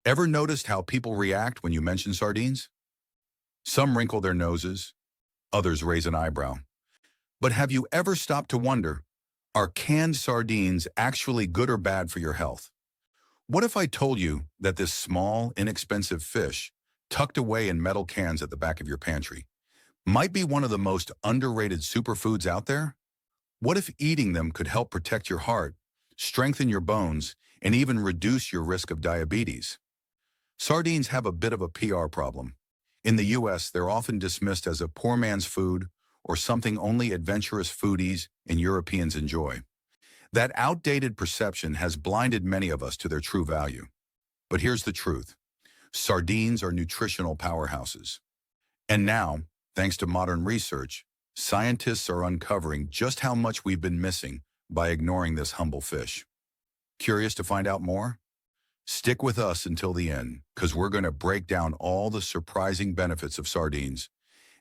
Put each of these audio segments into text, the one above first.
Ever noticed how people react when you mention sardines? Some wrinkle their noses, others raise an eyebrow. But have you ever stopped to wonder, are canned sardines actually good or bad for your health? What if I told you that this small, inexpensive fish, tucked away in metal cans at the back of your pantry, might be one of the most underrated superfoods out there? What if eating them could help protect your heart, strengthen your bones, and even reduce your risk of diabetes? Sardines have a bit of a PR problem. In the US, they're often dismissed as a poor man's food or something only adventurous foodies and Europeans enjoy. That outdated perception has blinded many of us to their true value. But here's the truth. Sardines are nutritional powerhouses. And now, thanks to modern research, scientists are uncovering just how much we've been missing by ignoring this humble fish. Curious to find out more? Stick with us until the end, because we're going to break down all the surprising benefits of sardines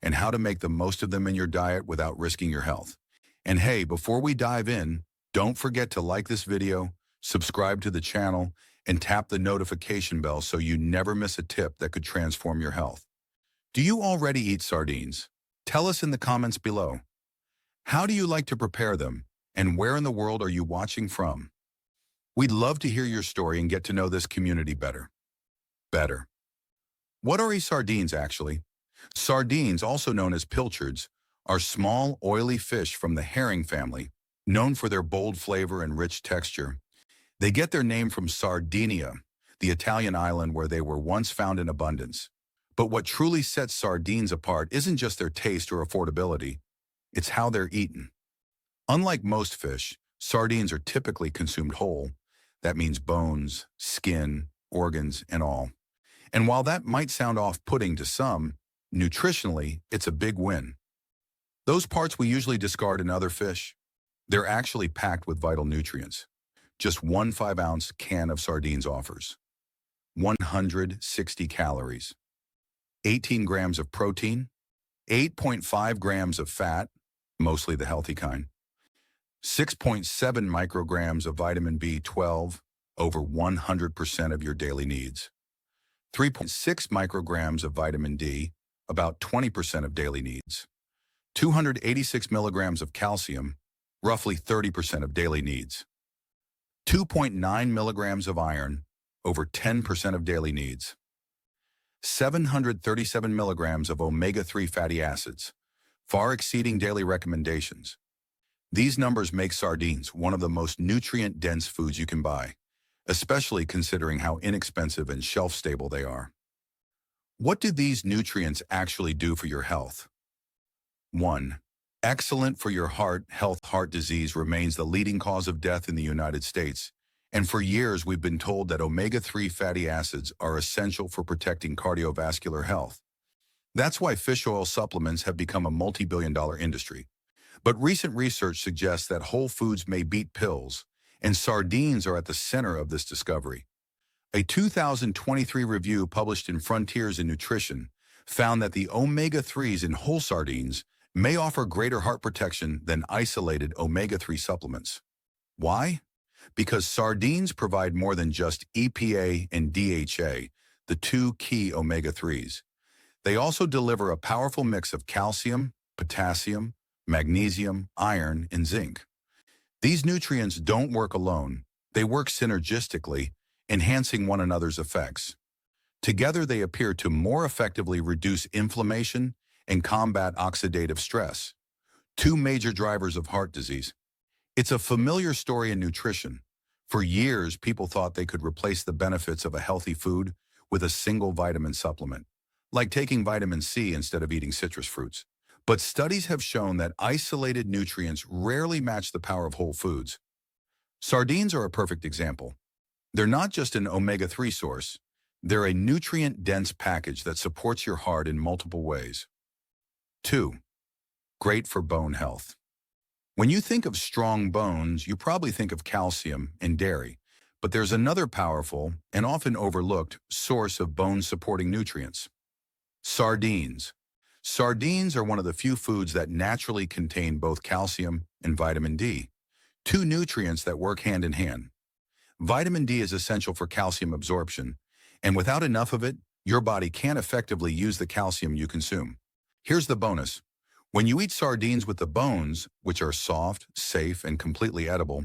and how to make the most of them in your diet without risking your health. And hey, before we dive in, don't forget to like this video, subscribe to the channel, and tap the notification bell so you never miss a tip that could transform your health. Do you already eat sardines? Tell us in the comments below. How do you like to prepare them, and where in the world are you watching from? We'd love to hear your story and get to know this community better. What are sardines actually? Sardines, also known as pilchards, are small, oily fish from the herring family, known for their bold flavor and rich texture. They get their name from Sardinia, the Italian island where they were once found in abundance. But what truly sets sardines apart isn't just their taste or affordability, it's how they're eaten. Unlike most fish, sardines are typically consumed whole. That means bones, skin, organs, and all. And while that might sound off-putting to some, nutritionally, it's a big win. Those parts we usually discard in other fish, they're actually packed with vital nutrients. Just one 5-ounce can of sardines offers 160 calories, 18 grams of protein, 8.5 grams of fat, mostly the healthy kind, 6.7 micrograms of vitamin B12, over 100% of your daily needs, 3.6 micrograms of vitamin D, about 20% of daily needs, 286 milligrams of calcium, roughly 30% of daily needs, 2.9 milligrams of iron, over 10% of daily needs, 737 milligrams of omega-3 fatty acids, far exceeding daily recommendations. These numbers make sardines one of the most nutrient-dense foods you can buy, especially considering how inexpensive and shelf-stable they are. What do these nutrients actually do for your health? 1. Excellent for your heart health. Heart disease remains the leading cause of death in the United States, and for years we've been told that omega-3 fatty acids are essential for protecting cardiovascular health. That's why fish oil supplements have become a multi-billion-dollar industry. But recent research suggests that whole foods may beat pills, and sardines are at the center of this discovery. A 2023 review published in Frontiers in Nutrition found that the omega-3s in whole sardines may offer greater heart protection than isolated omega-3 supplements. Why? Because sardines provide more than just EPA and DHA, the two key omega-3s. They also deliver a powerful mix of calcium, potassium, magnesium, iron, and zinc. These nutrients don't work alone. They work synergistically, enhancing one another's effects. Together, they appear to more effectively reduce inflammation and combat oxidative stress, two major drivers of heart disease. It's a familiar story in nutrition. For years, people thought they could replace the benefits of a healthy food with a single vitamin supplement, like taking vitamin C instead of eating citrus fruits. But studies have shown that isolated nutrients rarely match the power of whole foods. Sardines are a perfect example. They're not just an omega-3 source, they're a nutrient-dense package that supports your heart in multiple ways. 2. Great for bone health. When you think of strong bones, you probably think of calcium and dairy, but there's another powerful and often overlooked source of bone-supporting nutrients: sardines. Sardines are one of the few foods that naturally contain both calcium and vitamin D, two nutrients that work hand in hand. Vitamin D is essential for calcium absorption, And without enough of it, your body can't effectively use the calcium you consume. Here's the bonus. When you eat sardines with the bones, which are soft, safe, and completely edible,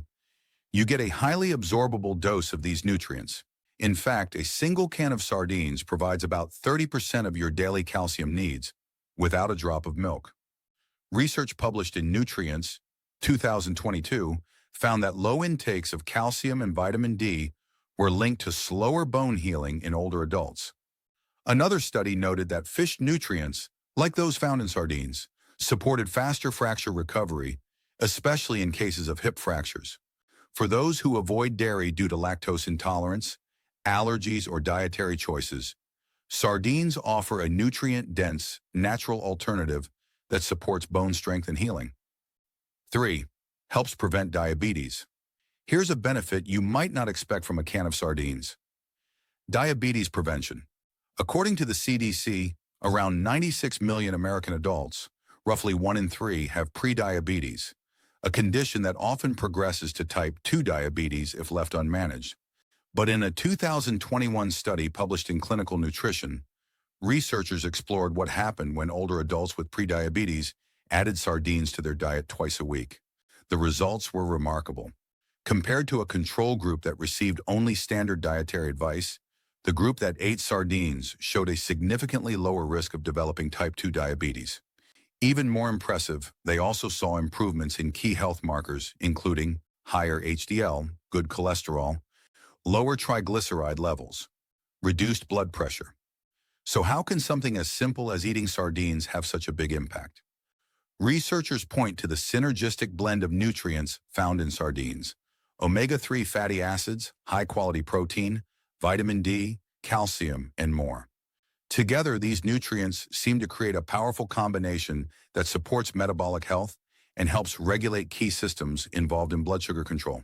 you get a highly absorbable dose of these nutrients. In fact, a single can of sardines provides about 30% of your daily calcium needs without a drop of milk. Research published in Nutrients, 2022, found that low intakes of calcium and vitamin D were linked to slower bone healing in older adults. Another study noted that fish nutrients, like those found in sardines, supported faster fracture recovery, especially in cases of hip fractures. For those who avoid dairy due to lactose intolerance, allergies, or dietary choices, sardines offer a nutrient-dense, natural alternative that supports bone strength and healing. 3. Helps prevent diabetes. Here's a benefit you might not expect from a can of sardines. Diabetes prevention. According to the CDC, around 96 million American adults, roughly 1 in 3, have prediabetes, a condition that often progresses to type 2 diabetes if left unmanaged. But in a 2021 study published in Clinical Nutrition, researchers explored what happened when older adults with prediabetes added sardines to their diet twice a week. The results were remarkable. Compared to a control group that received only standard dietary advice, the group that ate sardines showed a significantly lower risk of developing type 2 diabetes. Even more impressive, they also saw improvements in key health markers, including higher HDL, good cholesterol, lower triglyceride levels, reduced blood pressure. So how can something as simple as eating sardines have such a big impact? Researchers point to the synergistic blend of nutrients found in sardines: omega-3 fatty acids, high-quality protein, vitamin D, calcium, and more. Together, these nutrients seem to create a powerful combination that supports metabolic health and helps regulate key systems involved in blood sugar control.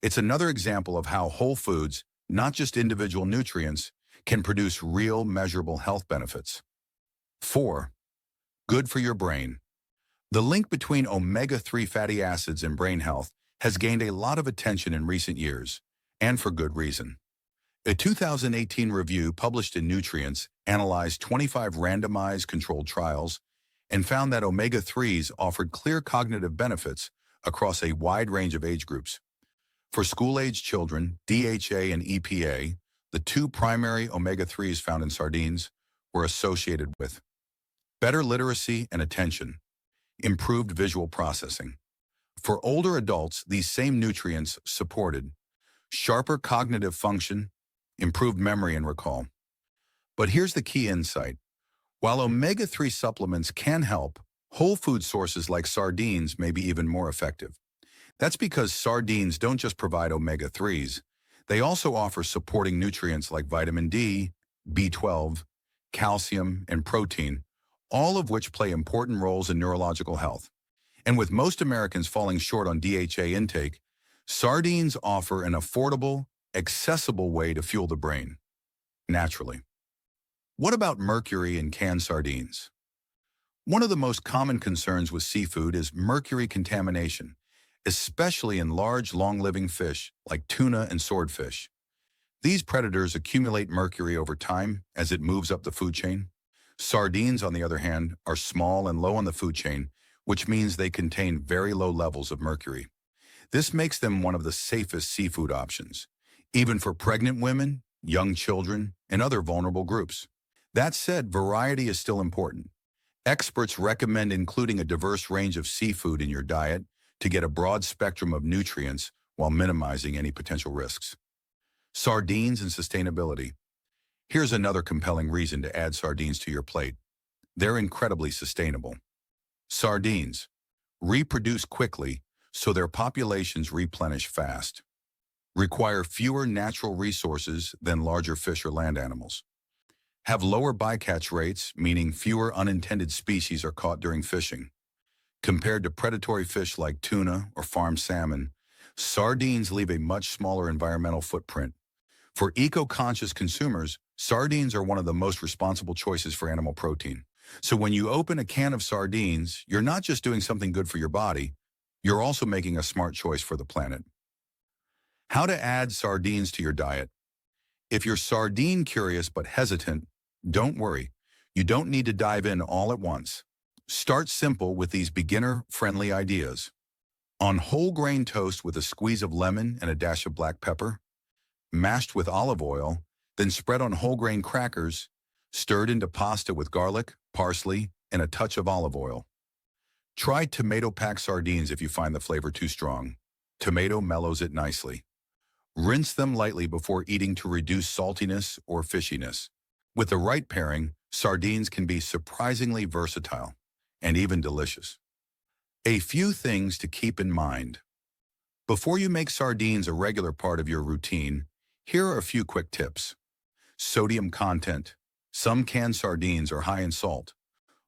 It's another example of how whole foods, not just individual nutrients, can produce real, measurable health benefits. 4. Good for your brain. The link between omega-3 fatty acids and brain health has gained a lot of attention in recent years, and for good reason. A 2018 review published in Nutrients analyzed 25 randomized controlled trials and found that omega-3s offered clear cognitive benefits across a wide range of age groups. For school-aged children, DHA and EPA, the 2 primary omega-3s found in sardines, were associated with better literacy and attention, improved visual processing. For older adults, these same nutrients supported sharper cognitive function, improved memory and recall. But here's the key insight. While omega-3 supplements can help, whole food sources like sardines may be even more effective. That's because sardines don't just provide omega-3s, they also offer supporting nutrients like vitamin D, B12, calcium, and protein, all of which play important roles in neurological health. And with most Americans falling short on DHA intake, sardines offer an affordable, accessible way to fuel the brain, naturally. What about mercury in canned sardines? One of the most common concerns with seafood is mercury contamination, especially in large, long-living fish like tuna and swordfish. These predators accumulate mercury over time as it moves up the food chain. Sardines, on the other hand, are small and low on the food chain, which means they contain very low levels of mercury. This makes them one of the safest seafood options, even for pregnant women, young children, and other vulnerable groups. That said, variety is still important. Experts recommend including a diverse range of seafood in your diet to get a broad spectrum of nutrients while minimizing any potential risks. Sardines and sustainability. Here's another compelling reason to add sardines to your plate. They're incredibly sustainable. Sardines reproduce quickly, so their populations replenish fast. Require fewer natural resources than larger fish or land animals. Have lower bycatch rates, meaning fewer unintended species are caught during fishing. Compared to predatory fish like tuna or farmed salmon, sardines leave a much smaller environmental footprint. For eco-conscious consumers, sardines are one of the most responsible choices for animal protein. So when you open a can of sardines, you're not just doing something good for your body, you're also making a smart choice for the planet. How to add sardines to your diet. If you're sardine curious but hesitant, don't worry. You don't need to dive in all at once. Start simple with these beginner-friendly ideas. On whole grain toast with a squeeze of lemon and a dash of black pepper, mashed with olive oil, then spread on whole grain crackers, stirred into pasta with garlic, parsley, and a touch of olive oil. Try tomato pack sardines if you find the flavor too strong. Tomato mellows it nicely. Rinse them lightly before eating to reduce saltiness or fishiness. With the right pairing, sardines can be surprisingly versatile and even delicious. A few things to keep in mind. Before you make sardines a regular part of your routine, here are a few quick tips. Sodium content. Some canned sardines are high in salt.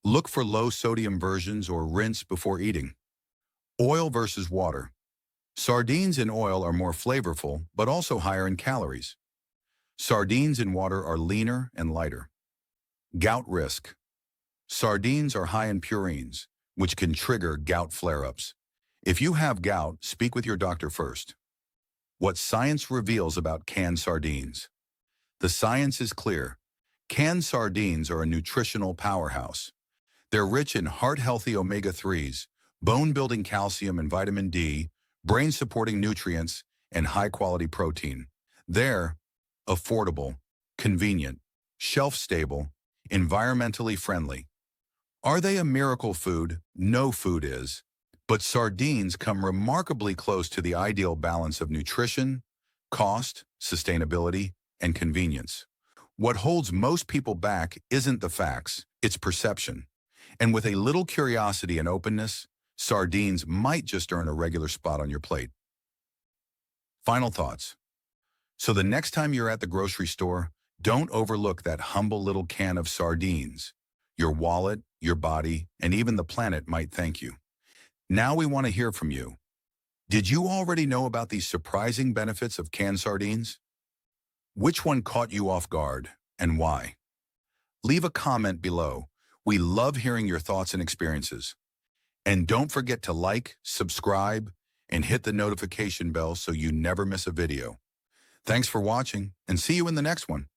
Look for low-sodium versions or rinse before eating. Oil versus water. Sardines in oil are more flavorful, but also higher in calories. Sardines in water are leaner and lighter. Gout risk. Sardines are high in purines, which can trigger gout flare-ups. If you have gout, speak with your doctor first. What science reveals about canned sardines. The science is clear. Canned sardines are a nutritional powerhouse. They're rich in heart-healthy omega-3s, bone-building calcium and vitamin D, brain-supporting nutrients, and high-quality protein. They're affordable, convenient, shelf-stable, environmentally friendly. Are they a miracle food? No food is. But sardines come remarkably close to the ideal balance of nutrition, cost, sustainability, and convenience. What holds most people back isn't the facts, it's perception. And with a little curiosity and openness, sardines might just earn a regular spot on your plate. Final thoughts. So the next time you're at the grocery store, don't overlook that humble little can of sardines. Your wallet, your body, and even the planet might thank you. Now we want to hear from you. Did you already know about these surprising benefits of canned sardines? Which one caught you off guard, and why? Leave a comment below. We love hearing your thoughts and experiences. And don't forget to like, subscribe, and hit the notification bell so you never miss a video. Thanks for watching, and see you in the next one.